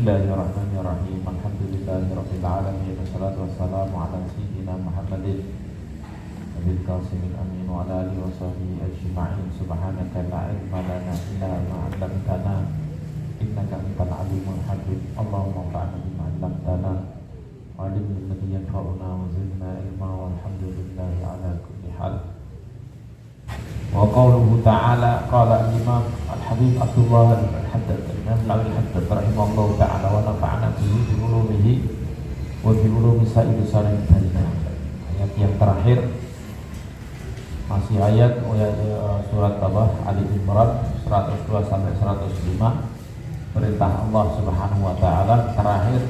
Bismillahirrahmanirrahim. Alhamdulillahirabbil alamin. Wassalatu wassalamu ala sayyidina Muhammadin nabil qasimil amin wa ala alihi wa sahbihi ajma'in. Subhanaka la ilma lana illa ma 'allamtana innaka antal alimul hakim. Allahumma anfa'na bima 'allamtana wa 'allimna alladhi yanfa'una wa zidna ilma walhamdulillahi ala kulli hal. Wa qawluhu ta'ala qala al-imam al-habib Abdullah al-Haddad al-imam al-Haddad rahimahullah ta'ala wa nafa'ana bihi ulumihi wa bi ulumi sa'id salim dalina. Ayat yang terakhir masih ayat surat Ali Imran 102 sampai 105. Perintah Allah Subhanahu wa taala terakhir,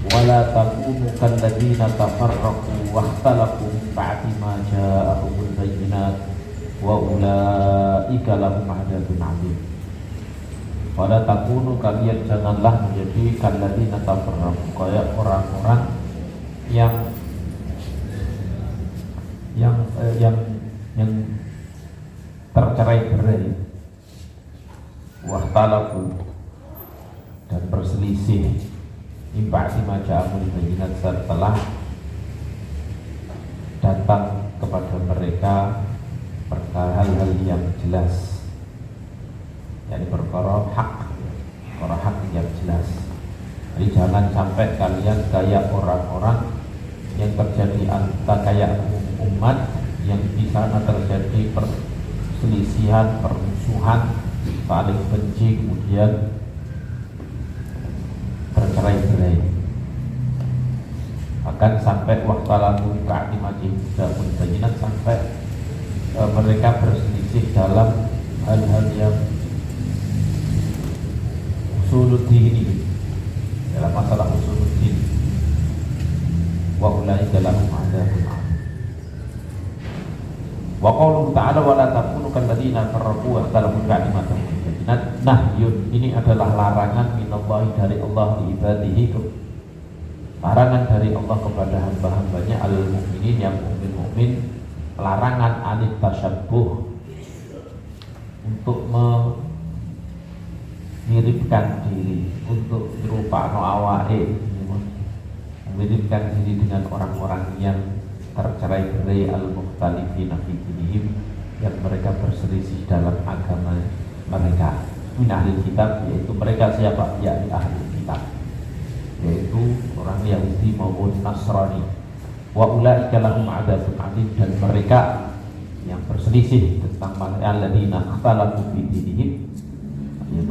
wala takunu kalladzina tafarraqu wahtalafu min ba'di ma ja'ahumul bayyinat wa ulaika lahum 'adzabun 'adzim. Wala takunu, kalian janganlah menjadi kalladzina tafarraqu, kayak orang-orang yang tercerai-berai, wahtalafu, dan berselisih, min ba'di ma ja'ahumul bayyinat, setelah datang kepada mereka perkara hal-hal yang jelas, yakni perkara hak yang jelas. Jadi jangan sampai kalian kayak orang-orang yang terjadi kayak umat yang di sana terjadi perselisihan, permusuhan, saling benci, kemudian bercerai-berai. Akan sampai waktalamu ba'di ma ja'ahumul bayyinat, sampai mereka berselisih dalam hal-hal yang usuluddin ini, dalam masalah usuluddin. Wa ulaika lahum 'adzabun 'adzim. Wa qauluhu ta'ala wa la takunu kalladzina farraqu wa ikhtalafu min ba'di ma ja'ahumul bayyinat. Nahyun, ini adalah larangan minallahi, dari Allah, li ibadihi, larangan dari Allah kepada hamba-hambanya al-mu'minin, yang mukmin-mukmin. Larangan anit tasyabbuh, untuk memiripkan diri, untuk nyerupakno awake, memiripkan diri dengan orang-orang yang tercerai-berai, al-mukhtalifina fi dinihim, yang mereka berselisih dalam agama mereka. Min ahli kitab, yaitu mereka siapa? Yakni ahli kitab, yaitu orang Yahudi maupun Nasrani. Wa ulaika lahum 'adzabun 'adzim, dan mereka yang berselisih tentang alladzina ikhtalafu fi dinihim, yaitu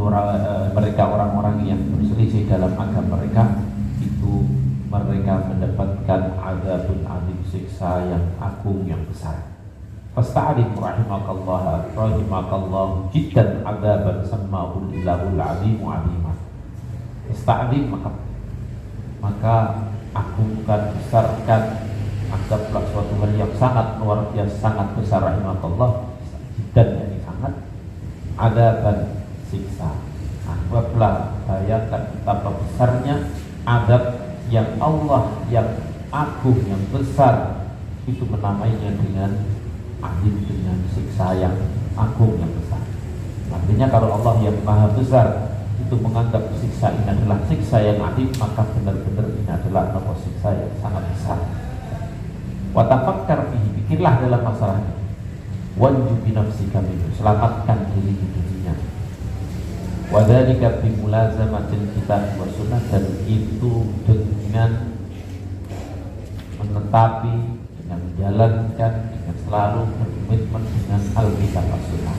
mereka orang-orang yang berselisih dalam agama mereka, itu mereka mendapatkan 'adzabun 'adzim, siksa yang agung, yang besar. Fasta'alim rahimakallah jiddan 'adzaban sammahul ilahul 'azimu 'azima. Ista'alim, maka agungkan, besarkan, anggaplah suatu hal yang sangat luar biasa, sangat besar, rahimakallah, dan yang sangat, adaban, siksa. Anggaplah, bayangkan betapa besarnya adab yang Allah yang agung, yang besar, itu menamainya dengan adil, dengan siksa yang agung, yang besar. Artinya kalau Allah yang maha besar itu menganggap siksa ini adalah siksa yang adil, maka benar-benar ini adalah siksa yang sangat besar. Wa tafakkar fihi, pikirlah dalam masalah ini. Wanju bi nafsika minhu, selamatkan diri dirinya. Wa dzalika bi mulazamatil kitab wa sunnah, dan itu dengan menetapi, dengan menjalankan, dengan selalu berkomitmen dengan Alkitab dan Sunnah.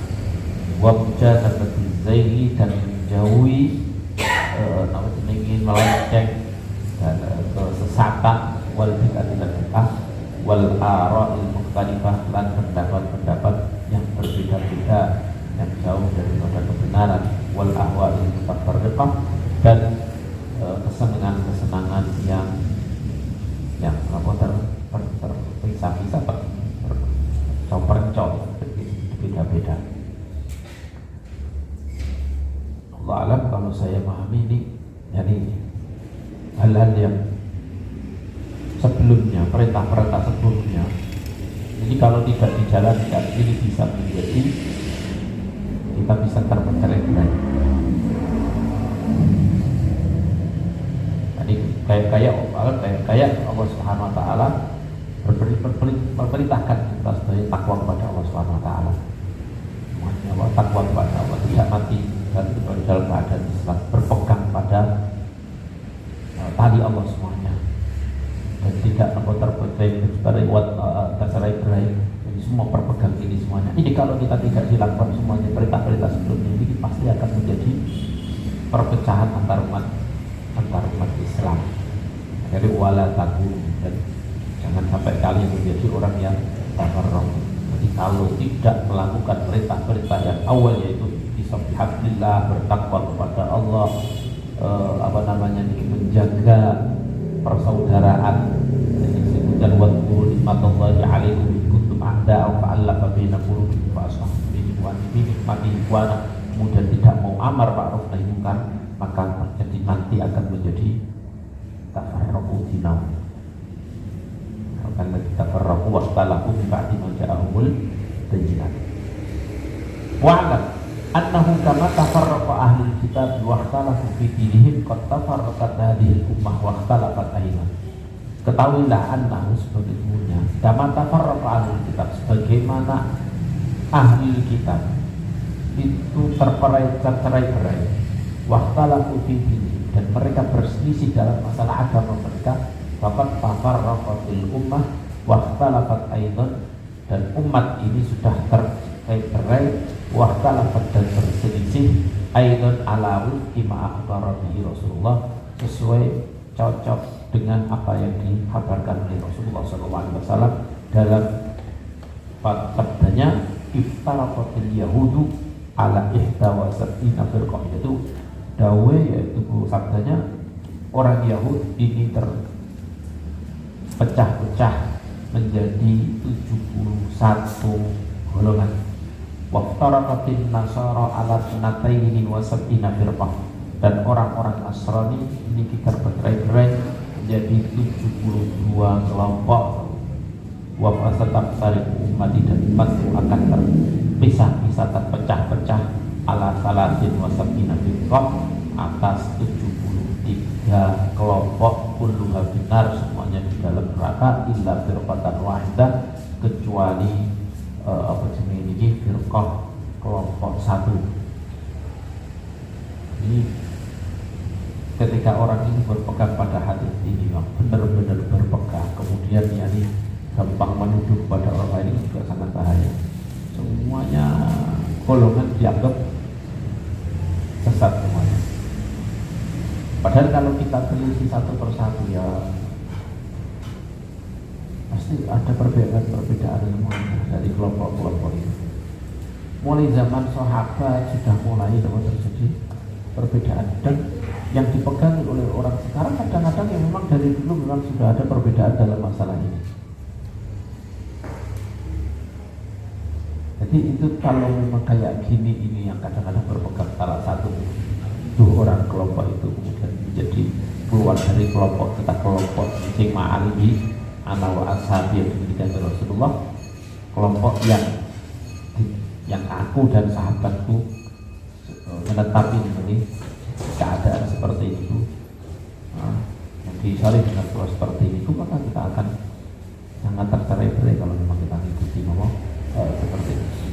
Wa mujahadatil zaili, dan menjauhi ingin melenceng dan kesesatan, wal bid'ah wal ara'il mukhtalifah, dan pendapat-pendapat yang berbeda-beda, yang jauh daripada kebenaran, wal ahwa'il mutafarriqah, dan kesenangan-kesenangan yang terpisah-pisah, terpencok, berbeda-beda. Allah alam, kalau saya memahami ini, jadi hal-hal yang sebelumnya, perintah-perintah sebelumnya, jadi kalau tidak dijalankan, ini bisa menjadi kita bisa terpengaruh. kayak Allah Subhanahu Wa Taala memerintahkan kita sebagai takwa kepada Allah Subhanahu Wa Taala. Maknanya takwa kepada Allah, tidak mati dan dalam keadaan Islam, berpegang pada tali Allah semuanya, dan tidak tercerai berai. Jadi semua berpegang ini semuanya. Ini kalau kita tidak dilakukan semuanya perintah-perintah sebelumnya, ini pasti akan menjadi perpecahan antar umat Islam. Jadi wala takun, dan jangan sampai kalian menjadi orang yang tafarraq. Jadi kalau tidak melakukan perintah-perintah yang awal, yaitu bihablillah, bertakwa kepada Allah, menjaga persaudaraan, dan wadhkuru nikmatallahi 'alaikum in kuntum a'da'a fa'alafa baina qulubikum fa asbahtum bi ni'matihi ikhwana. Kemudian tidak mau amar ma'ruf nahi munkar, maka jadi nanti akan menjadi tafarraqu dinam. Akan tafarraqu wastalahu min ba'di ma ja'ahumul bayyinat. Wa'lam annahu kama tafarraqa ahlul kitab wa ikhtalafu fi dinihim qad tafarraqat hadhihi al-ummah wa ikhtalafat aidan. Ketahuilah annahu sebetulnya kama tafarraqa ahlul kitab, sebagaimana ahli kitab itu tercerai-berai, wa ikhtalafu fi dinihim, dan mereka berselisih dalam masalah agama mereka, faqad tafarraqatil ummah wa ikhtalafat aidan, dan umat ini sudah tercerai-berai wahtalafat, dan berselisih aidan ala wifqi ma akhbara bihi Rasulullah, sesuai cocok dengan apa yang dikabarkan oleh Rasulullah SAW dalam sabdanya iftaraqatil yahudu ala ihda wa sab'ina firqah, yaitu dawe, yaitu sabdanya orang Yahud ini terpecah-pecah menjadi 71 golongan. Waftaraqatin nasara ala sunataini wa sab'ina firqah, dan orang-orang Nasrani ini kita bercerai-berai menjadi 72 kelompok. Wa fasatabtariqu ummati, dan umatku akan terpisah-pisah, terpecah-pecah ala salasin wa sab'ina firqah, atas 73 kelompok, kulluha binar, semuanya di dalam neraka, illa firqatan wahidah, kecuali firqah, kelompok satu. Ini ketika orang ini berpegang pada hadis ini, benar-benar berpegang, kemudian ini gampang menuduh pada orang lain, juga sangat bahaya. Semuanya golongan dianggap sesat semuanya. Padahal kalau kita teliti satu persatu, ya pasti ada perbedaan semuanya dari kelompok-kelompok itu. Mulai zaman sahabat sudah mulai terjadi perbedaan, dan yang dipegang oleh orang sekarang kadang-kadang yang memang dari dulu memang sudah ada perbedaan dalam masalah ini. Jadi itu kalau memang kayak gini, ini yang kadang-kadang berpegang salah satu orang kelompok itu kemudian menjadi keluar dari kelompok, kita kelompok sing ma'alihi ana wa ashabi yang diberikan Rasulullah, kelompok yang aku dan sahabatku menetapi ini keadaan seperti itu, yang disalih dengan keluar seperti itu, maka kita akan sangat tercerai-berai kalau memang kita ikuti ngomong seperti itu.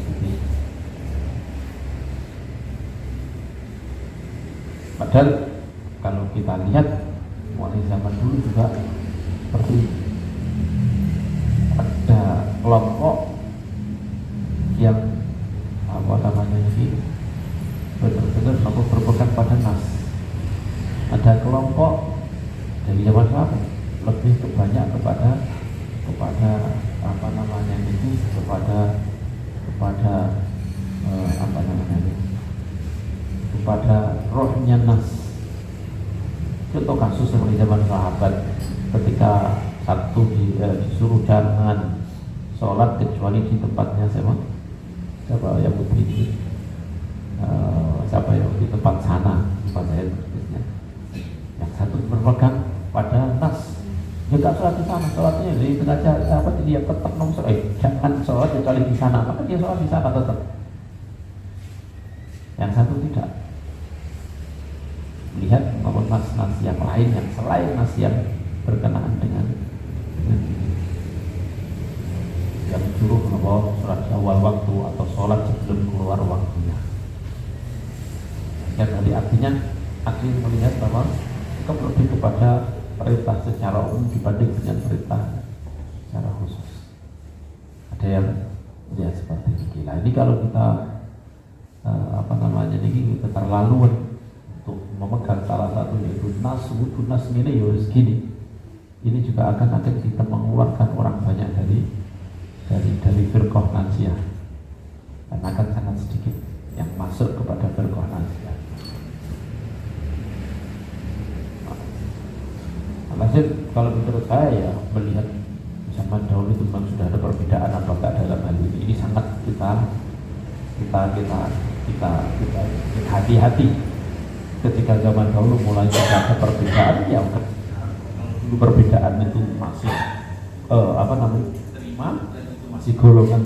Padahal kalau kita lihat mulai zaman dulu juga seperti ada kelompok yang benar-benar berpegang pada nas. Ada kelompok dari zaman sahabat lebih banyak kepada kepada rohnya nas. Contoh kasus seperti zaman sahabat ketika satu disuruh jangan sholat kecuali di tempatnya siapa yang putri siapa yang di tempat sana, tempat saya berikutnya. Yang satu berpegang pada nas, dia sholat di sana, sholatnya di sengaja dia tetap jangan sholat kecuali di sana, maka dia sholat di sana tetap. Yang satu tidak, lihat nas-nas yang lain yang selain nas yang berkenaan dengan yang suruh membawa sholat awal waktu atau sholat sebelum keluar waktunya. Yang tadi artinya akhir melihat bahwa kita lebih kepada perintah secara umum dibanding dengan perintah secara khusus. Ada yang ya seperti ini. Nah, ini kalau kita ini keterlaluan untuk memegang salah satu yaitu nas ini ya segini. Ini juga akan kita mengeluarkan orang banyak dari firqah Najiyah, dan akan sangat sedikit yang masuk kepada firqah Najiyah. Alhasil kalau menurut saya ya melihat zaman dahulu itu memang sudah ada perbedaan atau enggak dalam hal ini. Ini sangat kita hati-hati. Ketika zaman dahulu mulai ada perbedaan, ya dulu perbedaan itu masih terima, dan itu masih golongan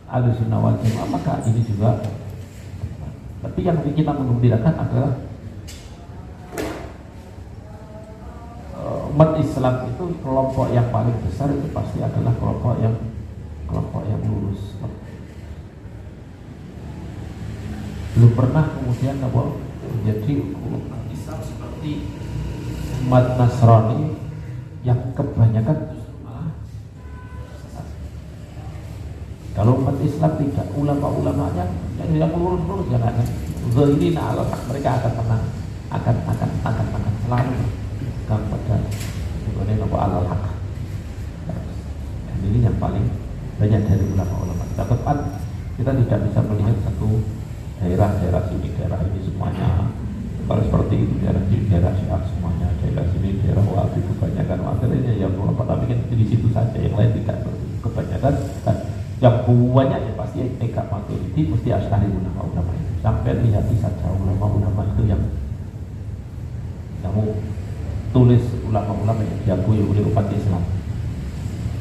Ahlussunnah wal Jamaah, maka ini juga. Tapi yang kita mengembirakan adalah umat Islam itu kelompok yang paling besar itu pasti adalah kelompok yang lurus. Belum pernah kemudian menjadi umat Islam seperti umat Nasrani yang kebanyakan justru malah sesat. Kalau umat Islam tidak, ulama-ulamanya yang lurus-lurus yang akan zahirina ala haq, mereka akan menang, akan selalu pada alal haq. Dan ini yang paling banyak dari ulama-ulama. Kita tidak bisa melihat satu daerah sini, daerah ini semuanya kalau seperti itu, daerah Syiah semuanya, daerah sini, daerah Wahabi kebanyakan akhirnya yang ulama, tapi kan di situ saja, yang lain tidak kebanyakan. Dan yang banyak ya pasti Eka Maturidi, mesti Asy'ari ulama-ulama itu. Sampai lihat saja ulama-ulama itu yang tulis ulama-ulama yang diakui oleh umat Islam.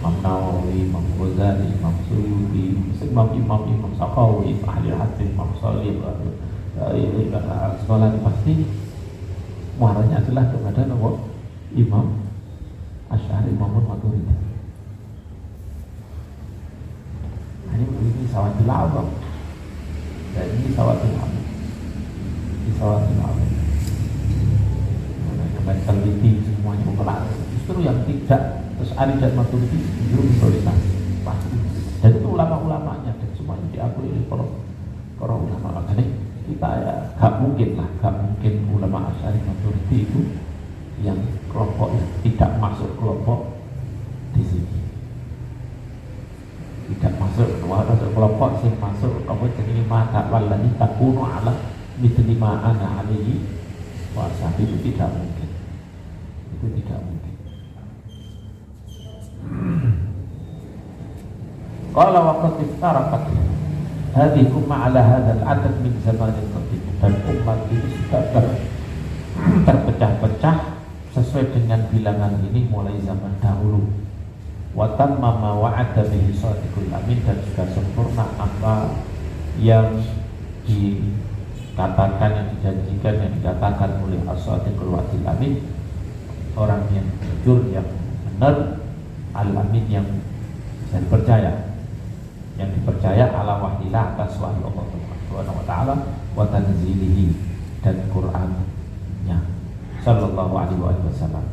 Imam Nawawi, Imam Ghazali, Imam Suyuti, Imam Sakhawi, ahli hadis, Imam Shalih, sekolah pasti muaranya adalah kepada Imam Asy'ari, Imam Maturidi. Ini sawatul awam, dan ini sawatul awam, teliti semuanya mempelajari. Justru yang tidak Asy'ari dan Maturidi justru minoritas pasti. Dan itu ulama-ulamanya dan semuanya diakui oleh para ulama. Makanya kita ya gak mungkin ulama Asy'ari Maturidi itu yang kelompok yang tidak masuk kelompok di sini. Tidak masuk kelompok yang masuk kelompok jadi mata wallahi takunu ala mithli ma ana alaihi wa ashabi, itu tidak mungkin. Itu tidak mungkin. Qala waqad iftaraqat hadhihi ummah ala hadzal adad min zamanin qadim, dan umat ini sudah terpecah-pecah sesuai dengan bilangan ini mulai zaman dahulu. Wa tamma ma wa'ada bihi shadiqul amin, dan sudah sempurna apa yang dikatakan, yang dijanjikan, yang dikatakan oleh as-shadiqul wa'dil amin, orang yang jujur, yang benar, al-amin, yang bisa dipercaya, ala wahyilah, atas wahyu Allah Subhanahu wa ta'ala, wa tanzilihi, dan Qur'annya sallallahu alaihi wasallam.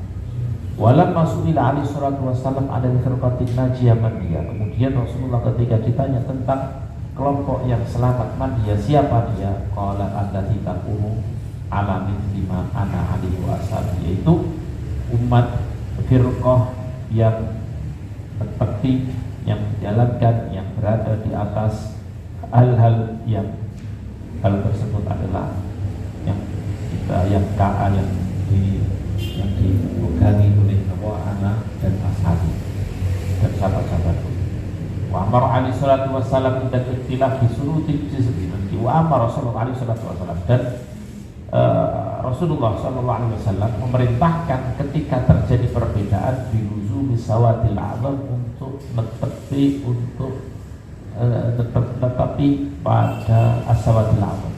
Walamma su'ila alaihi salatu wassalam ada firqatin najiyah mandiyah, kemudian Rasulullah ketika ditanya tentang kelompok yang selamat mandiyah, siapa dia? Qala allati takunu ala mithli ma ana alaihi wasallam, yaitu umat firqah yang seperti yang menjalankan, yang berada di atas hal-hal yang hal tersebut adalah yang dipegangi oleh anak dan ashabi dan sahabat-sahabatku. Wa amara alaihi salatu wassalam dan ikhtilaf fi surutil jizri, wa amara Rasulullah alaihi salatu wassalam, dan Rasulullah sallallahu alaihi wasallam memerintahkan ketika terjadi perbedaan biluzumi sawatil a'zam, untuk tetapi pada as-sawatil a'zam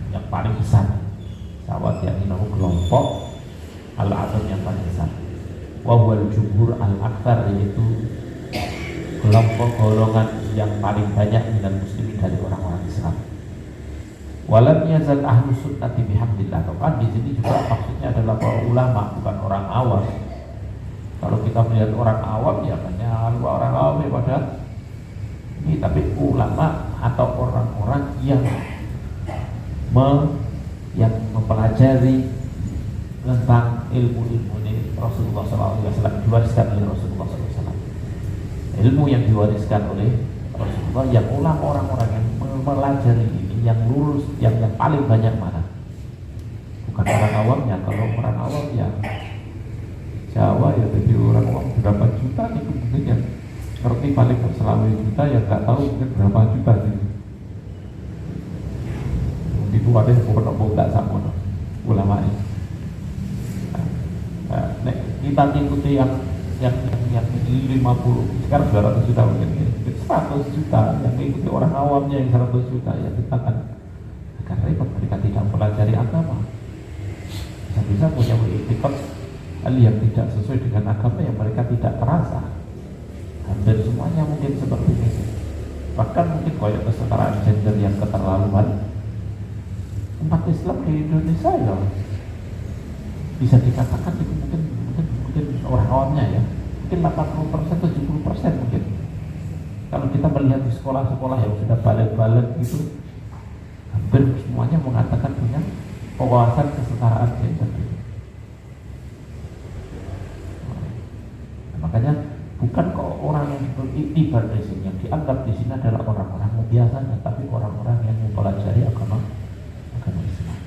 yang paling besar Syawat yang ini kelompok al-azam yang paling besar. Wawal jumhur al-akthar, yaitu kelompok golongan yang paling banyak minal muslimin dari orang-orang Islam. Walam yazal ahlu sunnati bihamdillah. Kan di sini juga maksudnya adalah para ulama, bukan orang awam. Kalau kita melihat orang awam ya hanya orang awam ya pada ini, tapi ulama atau orang-orang yang mempelajari tentang ilmu-ilmu ini Rasulullah SAW, diwariskan oleh Rasulullah SAW. Ilmu yang diwariskan oleh Rasulullah, yang orang-orang yang mempelajari ini, yang lulus, yang paling banyak mana? Bukan orang awamnya. Kalau orang awam ya Jawa ya, jadi orang awam berapa juta itu mungkin yang ngerti paling selama juta, yang nggak tahu mungkin berapa juta gitu. Itu ada yang pokok nggak sama ulama ini. Nah, kita ikuti yang 50, sekarang 200 juta mungkin 100 juta yang ikuti orang awamnya yang 100 juta, ya kita akan repot. Mereka tidak mempelajari agama, bisa-bisa punya etikot yang tidak sesuai dengan agama yang mereka tidak terasa. Hampir semuanya mungkin seperti ini. Bahkan mungkin kayak kesetaraan gender yang keterlaluan. Umat Islam di Indonesia ya bisa dikatakan itu mungkin orang awamnya ya mungkin 80%, 70% mungkin. Kalau kita melihat di sekolah-sekolah yang sudah balik-balik itu, hampir semuanya mengatakan punya wawasan kesetaraan gender. Makanya bukan kok orang yang beriktibar di sini, yang dianggap di sini adalah orang-orang biasanya, tapi orang-orang yang mempelajari agama Islam.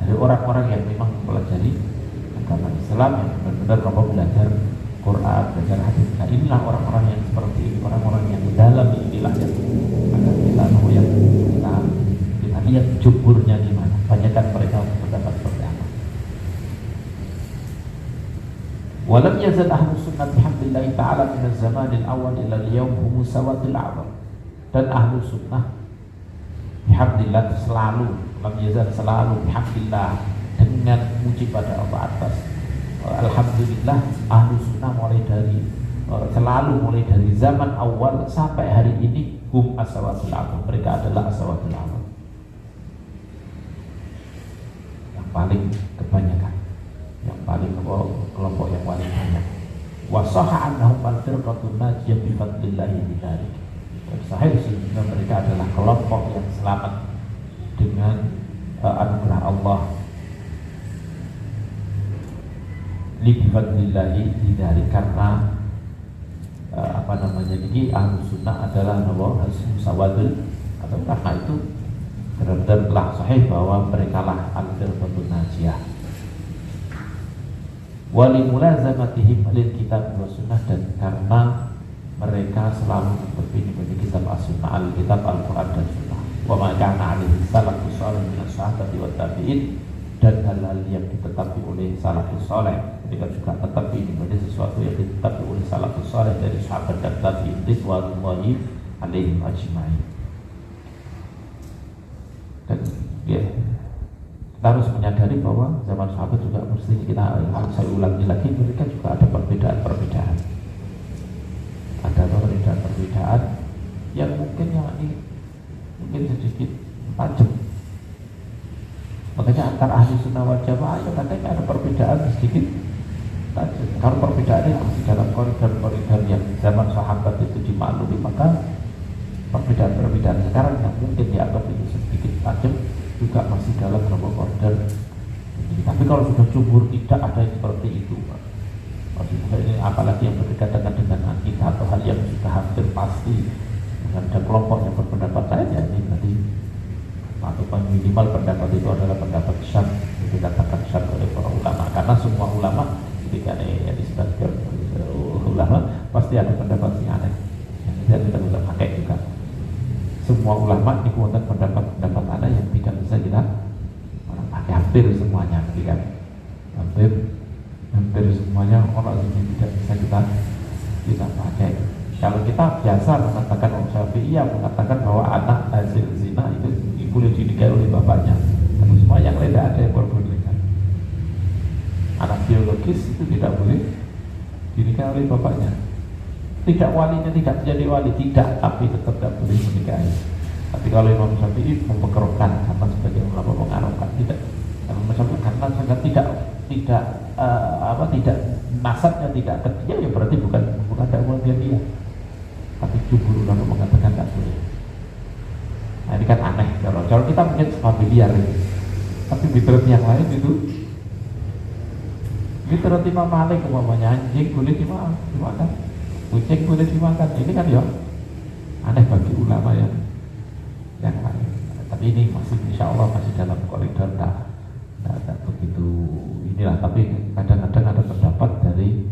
Dari orang-orang yang memang mempelajari agama Islam, yang benar-benar belajar Quran, belajar hadis. Nah, inilah orang-orang yang seperti ini, orang-orang yang dalam inilah yang akan kita tahu, yang kita lihat jumhurnya di mana. Banyakkan mereka berpendapat seperti apa. Walam yazal ahlu sunnah bihamdillahi ta'ala min az-zamanil awal ila al-yawm hum sawatil a'zam. Dan ahlu sunnah bihamdillah selalu, lam yazal selalu bihamdillah, dengan muji pada Allah atas. Alhamdulillah, ahlu sunnah mulai dari zaman awal sampai hari ini hum as-sawatul a'zam. Mereka adalah as-sawatul a'zam, yang paling kebanyakan, yang paling kelompok yang paling banyak. Wa sahha annahum al-firqatun najiyah bi fadlillahi bidzalik. Sahih sehingga mereka adalah kelompok yang selamat dengan anugerah Allah. Li bi fadlillahi bidzalik, karena jadi ahlu sunnah adalah musawadul, atau karena itu benar-benar telah sahih bahwa mereka lah al-firqatun najiyah. Wali mulazamatihim lil kitab wa sunnah, dan karena mereka selalu berpindah pada kitab as-sunnah, al-kitab al-Quran dan sunnah. Wa ma kana alaihi salafus salih min as-sahabati wa tabi'in, dan hal-hal yang ditetapi oleh salafus salih. Mereka juga tetap ini menjadi sesuatu yang ditetapi oleh salafus salih dari sahabat dan tabi'in ridwanullahi alaihim ajma'in. Dan ya, kita harus menyadari bahwa zaman sahabat juga mesti kita harus saya ulangi lagi, mereka juga ada perbedaan-perbedaan. Ada perbedaan yang mungkin sedikit tajam. Makanya antara ahli sunnah wal jamaah ya katanya ada perbedaan sedikit tajam. Kalau perbedaannya masih dalam koridor-koridor yang zaman sahabat itu dimaklumi, maka perbedaan-perbedaan sekarang yang mungkin dianggap itu sedikit tajam juga masih dalam koridor. Tapi kalau sudah jumhur tidak ada yang seperti itu, maksudnya ini apalagi yang berdekatan dengan akidah atau hal yang sudah hampir pasti. Ada kelompok yang berpendapat saja ini tadi, atau minimal pendapat itu adalah pendapat syar'i, dikatakan syar'i oleh para ulama, karena semua ulama ketika disebutkan ulama pasti ada pendapat yang aneh yang tidak kita bisa pakai juga. Semua ulama dikuatkan pendapat aneh yang tidak bisa kita pakai, hampir semuanya kan, hampir semuanya orang ini tidak bisa kita pakai. Kalau kita biasa mengatakan orang Syafi'iyah mengatakan bahwa anak hasil zina itu boleh dinikahi oleh bapaknya, tapi semua, yang lain tidak ada yang perbolehkan. Anak biologis itu tidak boleh dinikah oleh bapaknya. Tidak, walinya tidak menjadi wali, tidak, tapi tetap tidak boleh menikahi. Tapi kalau Imam Syafi'i memperkeruhkan karena sebagai ulama mengarahkan, tidak. Imam Syafi'i karena sangat tidak nasabnya tidak ke dia, ya berarti bukan ada kemudian dia. Tapi jumhur ulama mengatakan tidak boleh. Nah ini kan aneh, kalau kita mungkin familiar ini. Tapi fitrah yang lain itu fitrah Imam Malik umpamanya, anjing boleh dimakan, kucing boleh dimakan. Ini kan ya aneh bagi ulama yang lain. Tapi ini masih insya Allah masih dalam koridor tak begitu inilah. Tapi kadang-kadang ada pendapat dari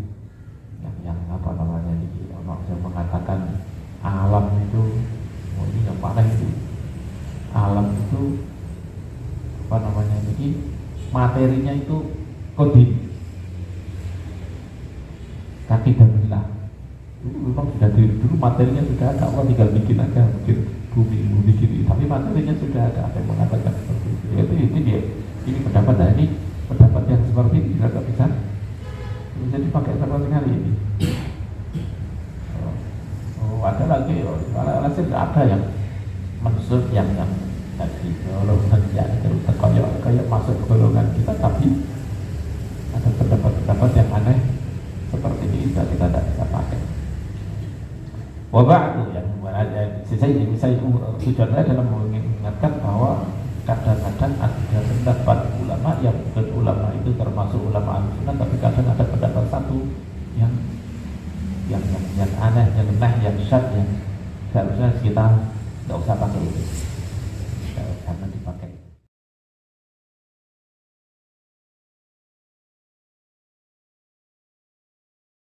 yang apa namanya ini, orang yang mengatakan alam itu, ini yang mana itu, alam itu apa namanya ini, materinya itu kodim kaki dan bilah. Memang sudah dulu materinya sudah ada, Allah tinggal bikin aja, mungkin bumi gini, tapi materinya sudah ada yang mengatakan seperti itu. Ini dia, ini pendapat, nah ini pendapat yang seperti ini juga tak bisa dipakai sama sekali ini. Ada lagi, alasan ada yang maksud yang tadi kalau kerja kayak masuk ke golongan kita, tapi ada pendapat yang aneh seperti ini kita tidak bisa pakai. Wabah itu yang saya tujuannya adalah mengingatkan bahwa kadang-kadang ada pendapat ulama yang bukan ulama itu termasuk ulama al-sunnah, tapi kadang ada pendapat satu yang aneh, yang syad, yang seharusnya kita nggak usah pakai itu.